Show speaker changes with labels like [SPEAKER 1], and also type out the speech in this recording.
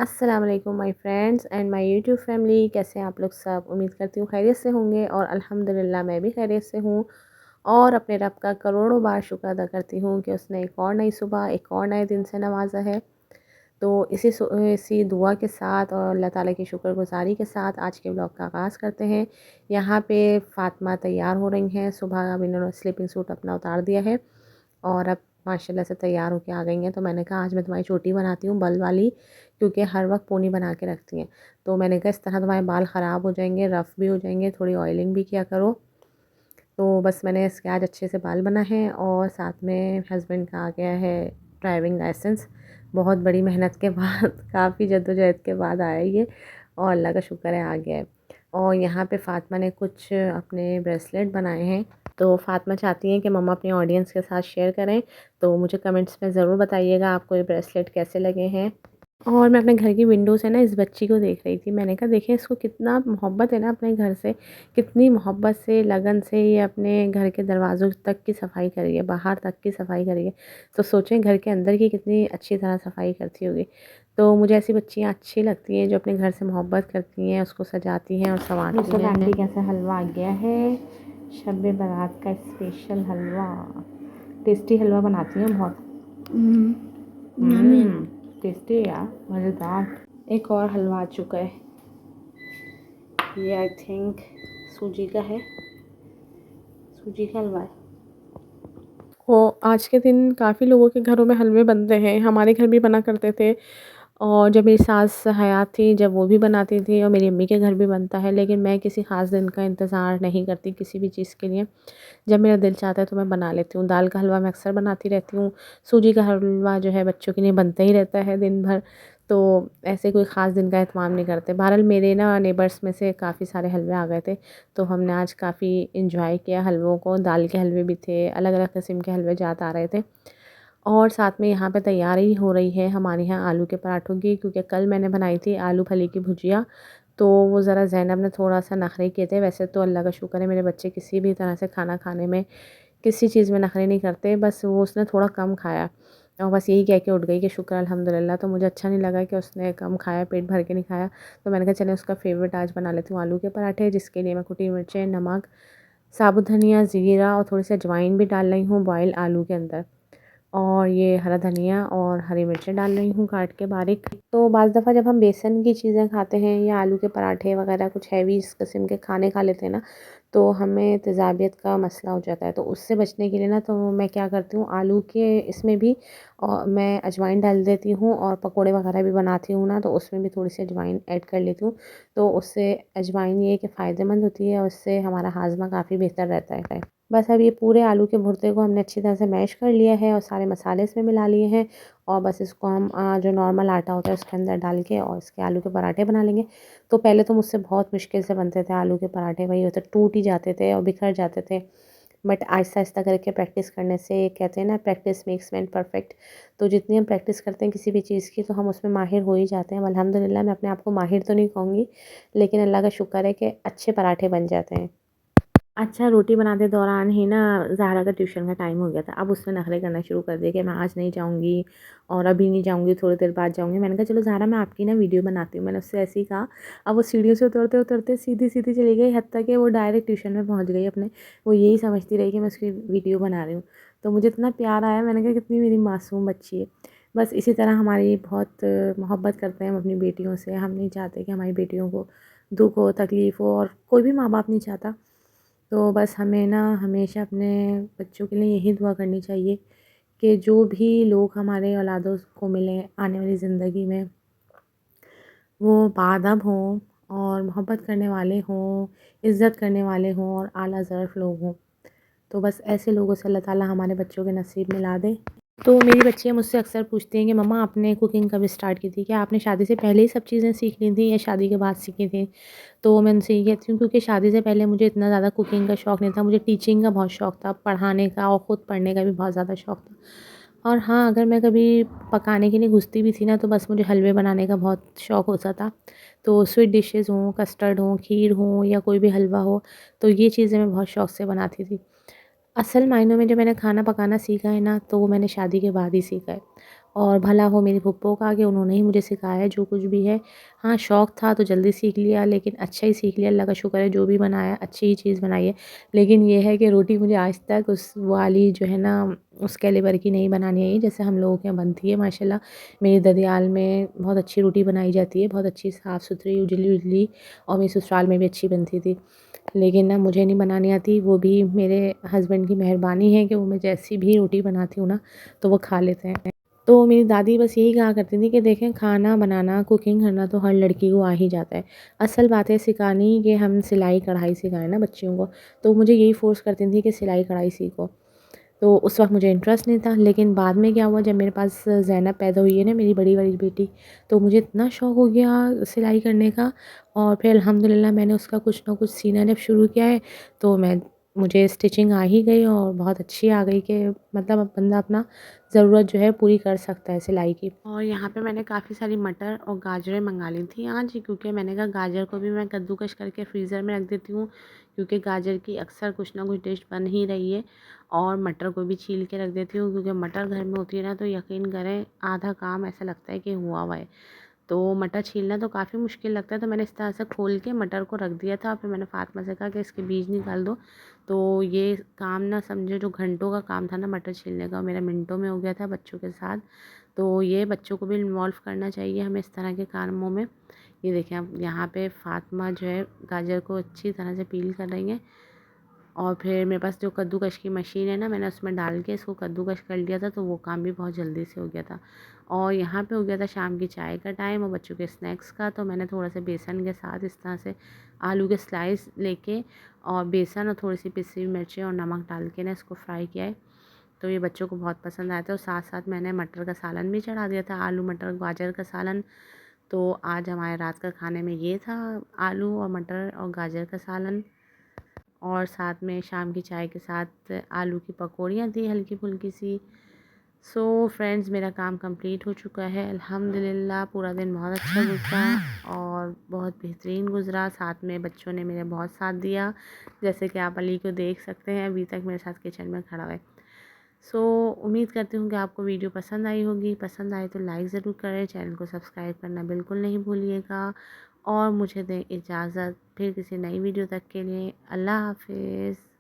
[SPEAKER 1] अस्सलाम वालेकुम my friends and my YouTube family. कैसे हैं आप लोग सब? उम्मीद करती हूँ खैरियत से होंगे और अल्हम्दुलिल्लाह मैं भी खैरियत से हूँ। और अपने रब का करोड़ों बार शुक्र अदा करती हूँ कि उसने एक और नई सुबह, एक और नए दिन से नवाजा है। तो इसी दुआ के साथ और अल्लाह ताला की शुक्रगुजारी के साथ आज के ब्लॉग का आगाज़ करते हैं। यहाँ पे फ़ातिमा तैयार हो रही हैं। सुबह अब इन्होंने स्लीपिंग सूट अपना उतार दिया है और अब माशाल्लाह से तैयार होके आ गई हैं। तो मैंने कहा आज मैं तुम्हारी चोटी बनाती हूँ बल वाली, क्योंकि हर वक्त पोनी बना के रखती हैं। तो मैंने कहा इस तरह तुम्हारे बाल ख़राब हो जाएंगे, रफ़ भी हो जाएंगे, थोड़ी ऑयलिंग भी किया करो। तो बस मैंने इसके आज अच्छे से बाल बना है और साथ में हस्बैंड का आ गया है ड्राइविंग लाइसेंस। बहुत बड़ी मेहनत के बाद काफ़ी जद्दोजहद के बाद आया ये, और अल्लाह का शुक्र है आ गया है। और यहाँ पे फ़ातिमा ने कुछ अपने ब्रेसलेट बनाए हैं। तो फ़ातिमा चाहती हैं कि मम्मा अपने ऑडियंस के साथ शेयर करें। तो मुझे कमेंट्स में ज़रूर बताइएगा आपको ये ब्रेसलेट कैसे लगे हैं। और मैं अपने घर की विंडो से ना इस बच्ची को देख रही थी। मैंने कहा देखें इसको कितना मोहब्बत है ना अपने घर से, कितनी मोहब्बत से लगन से ये अपने घर के दरवाज़ों तक की सफाई कर रही है, बाहर तक की सफाई कर रही है। तो सोचें घर के अंदर की कितनी अच्छी तरह सफाई करती होगी। तो मुझे ऐसी बच्चियाँ अच्छी लगती हैं जो अपने घर से मोहब्बत करती हैं, उसको सजाती हैं और संवारती हैं। आंटी कैसा हलवा आ गया है, शब बारात का स्पेशल हलवा। टेस्टी हलवा बनाती हैं बहुत। टेस्टी है यार, मज़ेदार। एक और हलवा आ चुका है, ये आई थिंक सूजी का है, सूजी का हलवा है। वो आज के दिन काफ़ी लोगों के घरों में हलवे बनते हैं, हमारे घर भी बना करते थे। और जब मेरी सास हयात थी जब वो भी बनाती थी, और मेरी अम्मी के घर भी बनता है। लेकिन मैं किसी ख़ास दिन का इंतज़ार नहीं करती किसी भी चीज़ के लिए। जब मेरा दिल चाहता है तो मैं बना लेती हूँ। दाल का हलवा मैं अक्सर बनाती रहती हूँ। सूजी का हलवा जो है बच्चों के लिए बनता ही रहता है दिन भर। तो ऐसे कोई ख़ास दिन का एहतमाम नहीं करते। बहरहाल मेरे ना नेबर्स में से काफ़ी सारे हलवे आ गए थे, तो हमने आज काफ़ी इंजॉय किया हलवों को। दाल के हलवे भी थे, अलग अलग किस्म के हलवे ज़्यादा आ रहे थे। और साथ में यहाँ पे तैयारी हो रही है हमारे यहाँ आलू के पराठों की, क्योंकि कल मैंने बनाई थी आलू फली की भुजिया। तो वो ज़रा ज़ैनब ने थोड़ा सा नखरे किए थे। वैसे तो अल्लाह का शुक्र है मेरे बच्चे किसी भी तरह से खाना खाने में, किसी चीज़ में नखरे नहीं करते। बस वो उसने थोड़ा कम खाया और बस यही कह के उठ गई कि शुक्र अल्हम्दुलिल्लाह। तो मुझे अच्छा नहीं लगा कि उसने कम खाया, पेट भर के नहीं खाया। तो मैंने कहा चलें उसका फ़ेवरेट आज बना लेती हूँ आलू के पराठे, जिसके लिए मैं कुटी मिर्चें, नमक, साबुत धनिया, ज़ीरा और थोड़ी सी अजवाइन भी डाल रही हूँ बॉयल आलू के अंदर। और ये हरा धनिया और हरी मिर्चें डाल रही हूँ काट के बारीक। तो बाज़ दफ़ा जब हम बेसन की चीज़ें खाते हैं या आलू के पराठे वगैरह कुछ हैवी इस किस्म के खाने खा लेते हैं ना, तो हमें तेज़ाबियत का मसला हो जाता है। तो उससे बचने के लिए ना तो मैं क्या करती हूँ, आलू के इसमें भी मैं अजवाइन डाल देती हूँ, और पकोड़े वगैरह भी बनाती हूँ ना तो उसमें भी थोड़ी सी अजवाइन ऐड कर लेती हूँ। तो उससे अजवाइन ये कि फ़ायदेमंद होती है और उससे हमारा हाजमा काफ़ी बेहतर रहता है। बस अब ये पूरे आलू के भुर्ते को हमने अच्छी तरह से मैश कर लिया है और सारे मसाले इसमें मिला लिए हैं। और बस इसको हम जो नॉर्मल आटा होता है उसके अंदर डाल के और इसके आलू के पराठे बना लेंगे। तो पहले तो मुझसे बहुत मुश्किल से बनते थे आलू के पराठे, वही होता टूट ही जाते थे और बिखर जाते थे। बट आहिस्ता आहिस्ता करके प्रैक्टिस करने से, कहते हैं ना प्रैक्टिस मेक्स मैन परफेक्ट। तो जितनी हम प्रैक्टिस करते हैं किसी भी चीज़ की तो हम उसमें माहिर हो ही जाते हैं। अल्हम्दुलिल्लाह मैं अपने आप को माहिर तो नहीं कहूँगी, लेकिन अल्लाह का शुक्र है कि अच्छे पराठे बन जाते हैं। अच्छा, रोटी बनाते दौरान ही ना ज़हरा का ट्यूशन का टाइम हो गया था। अब उसने नखरे करना शुरू कर दिए कि मैं आज नहीं जाऊँगी और अभी नहीं जाऊँगी, थोड़ी देर बाद जाऊँगी। मैंने कहा चलो ज़हरा मैं आपकी ना वीडियो बनाती हूँ। मैंने उससे ऐसे ही कहा। अब वो सीढ़ियों से उतरते उतरते सीधी-सीधी चली गई, हत्ता कि वो डायरेक्ट ट्यूशन में पहुँच गई अपने। वो यही समझती रही कि मैं उसकी वीडियो बना रही हूँ। तो मुझे इतना प्यार आया, मैंने कहा कितनी मेरी मासूम बच्ची है। बस इसी तरह हमारी बहुत मोहब्बत करते हैं हम अपनी बेटियों से। हम नहीं चाहते कि हमारी बेटियों को दुःख हो, तकलीफ़ हो, और कोई भी माँ बाप नहीं चाहता। तो बस हमें ना हमेशा अपने बच्चों के लिए यही दुआ करनी चाहिए कि जो भी लोग हमारे औलादों को मिलें आने वाली ज़िंदगी में, वो बाअदब हों और मोहब्बत करने वाले हों, इज़्ज़त करने वाले हों और आला ज़र्फ़ लोग हों। तो बस ऐसे लोगों से अल्लाह ताला हमारे बच्चों के नसीब में ला दे। तो मेरी बच्चियाँ मुझसे अक्सर पूछती हैं कि मम्मा आपने कुकिंग कब स्टार्ट की थी? क्या आपने शादी से पहले ही सब चीज़ें सीख ली थी या शादी के बाद सीखी थी? तो मैं उनसे ये कहती हूँ क्योंकि शादी से पहले मुझे इतना ज़्यादा कुकिंग का शौक़ नहीं था। मुझे टीचिंग का बहुत शौक़ था, पढ़ाने का और ख़ुद पढ़ने का भी बहुत ज़्यादा शौक़ था। और हाँ, अगर मैं कभी पकाने के लिए घुसती भी थी ना तो बस मुझे हलवे बनाने का बहुत शौक़ होता था। तो स्वीट डिशेज़ हों, कस्टर्ड हों, खीर हो या कोई भी हलवा हो, तो ये चीज़ें मैं बहुत शौक़ से बनाती थी। असल मायनों में जो मैंने खाना पकाना सीखा है ना, तो वो मैंने शादी के बाद ही सीखा है। और भला हो मेरी फूप्पो का कि उन्होंने ही मुझे सिखाया जो कुछ भी है। हाँ, शौक़ था तो जल्दी सीख लिया, लेकिन अच्छा ही सीख लिया, अल्लाह का शुक्र है, जो भी बनाया अच्छी ही चीज़ बनाई है। लेकिन ये है कि रोटी मुझे आज तक उस वाली जो है ना, उस कैलिबर की नहीं बनानी आई जैसे हम लोगों के यहाँ बनती है माशाल्लाह। मेरी ददियाल में बहुत अच्छी रोटी बनाई जाती है, बहुत अच्छी साफ़-सुथरी, उजली-उजली, और मेरे ससुराल में भी अच्छी बनती थी। लेकिन ना मुझे नहीं बनानी आती, वो भी मेरे हस्बैंड की मेहरबानी है कि वो मैं जैसी भी रोटी बनाती हूँ ना तो वो खा लेते हैं। तो मेरी दादी बस यही कहा करती थी कि देखें, खाना बनाना, कुकिंग करना तो हर लड़की को आ ही जाता है। असल बात है सिखानी कि हम सिलाई कढ़ाई सिखाएँ ना बच्चियों को, तो मुझे यही फ़ोर्स करती थी कि सिलाई कढ़ाई सीखो। तो उस वक़्त मुझे इंटरेस्ट नहीं था, लेकिन बाद में क्या हुआ, जब मेरे पास ज़ैनब पैदा हुई है ना, मेरी बड़ी वाली बेटी, तो मुझे इतना शौक़ हो गया सिलाई करने का। और फिर अल्हम्दुलिल्लाह मैंने उसका कुछ ना कुछ सीना जब शुरू किया है, तो मुझे स्टिचिंग आ ही गई, और बहुत अच्छी आ गई कि मतलब अब बंदा अपना ज़रूरत जो है पूरी कर सकता है सिलाई की। और यहाँ पे मैंने काफ़ी सारी मटर और गाजरें मंगा ली थी आज, क्योंकि मैंने कहा गाजर को भी मैं कद्दूकस करके फ्रीज़र में रख देती हूँ, क्योंकि गाजर की अक्सर कुछ ना कुछ डिश बन ही रही है। और मटर को भी छील के रख देती हूँ, क्योंकि मटर घर में होती है ना, तो यकीन करें आधा काम ऐसा लगता है कि हुआ हुआ है। तो मटर छीलना तो काफ़ी मुश्किल लगता है, तो मैंने इस तरह से खोल के मटर को रख दिया था। फिर मैंने फ़ातिमा से कहा कि इसके बीज निकाल दो। तो ये काम ना समझो, जो घंटों का काम था ना मटर छीलने का, मेरा मिनटों में हो गया था बच्चों के साथ। तो ये बच्चों को भी इन्वॉल्व करना चाहिए हमें इस तरह के कामों में। ये देखें, अब यहाँ पे फ़ातिमा जो है गाजर को अच्छी तरह से पील कर रही हैं। और फिर मेरे पास जो कद्दूकस की मशीन है ना, मैंने उसमें डाल के इसको कद्दूकस कर लिया था, तो वो काम भी बहुत जल्दी से हो गया था। और यहाँ पे हो गया था शाम की चाय का टाइम और बच्चों के स्नैक्स का, तो मैंने थोड़ा सा बेसन के साथ इस तरह से आलू के स्लाइस लेके, और बेसन और थोड़ी सी पिसी हुई मिर्चें और नमक डाल के ना इसको फ्राई किया है। तो ये बच्चों को बहुत पसंद आया था। और साथ साथ मैंने मटर का सालन भी चढ़ा दिया था, आलू मटर गाजर का सालन। तो आज हमारे रात का खाने में ये था, आलू और मटर और गाजर का सालन। और साथ में शाम की चाय के साथ आलू की पकौड़ियाँ थी हल्की फुल्की सी। सो फ्रेंड्स, मेरा काम कंप्लीट हो चुका है अल्हम्दुलिल्लाह। पूरा दिन बहुत अच्छा गुज़रा और बहुत बेहतरीन गुज़रा। साथ में बच्चों ने मेरा बहुत साथ दिया, जैसे कि आप अली को देख सकते हैं, अभी तक मेरे साथ किचन में खड़ा है। सो उम्मीद करती हूँ कि आपको वीडियो पसंद आई होगी। पसंद आए तो लाइक ज़रूर करें, चैनल को सब्सक्राइब करना बिल्कुल नहीं भूलिएगा। और मुझे दें इजाज़त फिर किसी नई वीडियो तक के लिए। अल्लाह हाफ़िज़।